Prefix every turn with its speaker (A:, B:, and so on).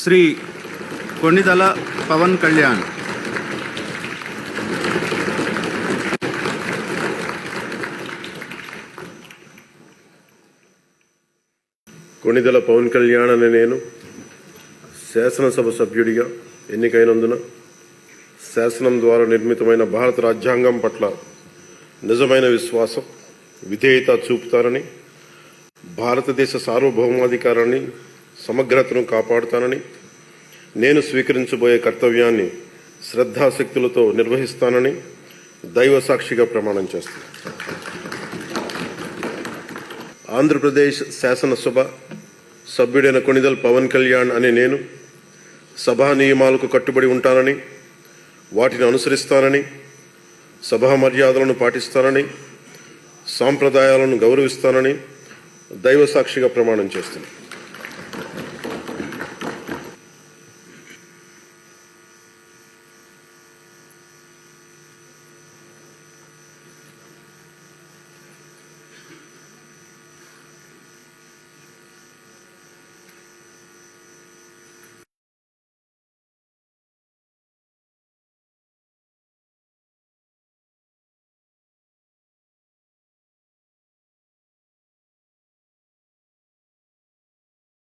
A: శ్రీ కొణిదల పవన్ కళ్యాణ్.
B: కొణిదల పవన్ కళ్యాణ్ అనే నేను శాసనసభ సభ్యుడిగా ఎన్నికైనందున శాసనం ద్వారా నిర్మితమైన భారత రాజ్యాంగం పట్ల నిజమైన విశ్వాసం, విధేయత చూపుతానని, భారతదేశ సార్వభౌమాధికారాన్ని, సమగ్రతను కాపాడుతానని, నేను స్వీకరించబోయే కర్తవ్యాన్ని శ్రద్ధాశక్తులతో నిర్వహిస్తానని దైవ సాక్షిగా ప్రమాణం చేస్తాను. ఆంధ్రప్రదేశ్ శాసనసభ సభ్యుడైన కొణిదల్ పవన్ కళ్యాణ్ అనే నేను సభా నియమాలకు కట్టుబడి ఉంటానని, వాటిని అనుసరిస్తానని, సభా మర్యాదలను పాటిస్తానని, సాంప్రదాయాలను గౌరవిస్తానని దైవ సాక్షిగా ప్రమాణం చేస్తున్నాను.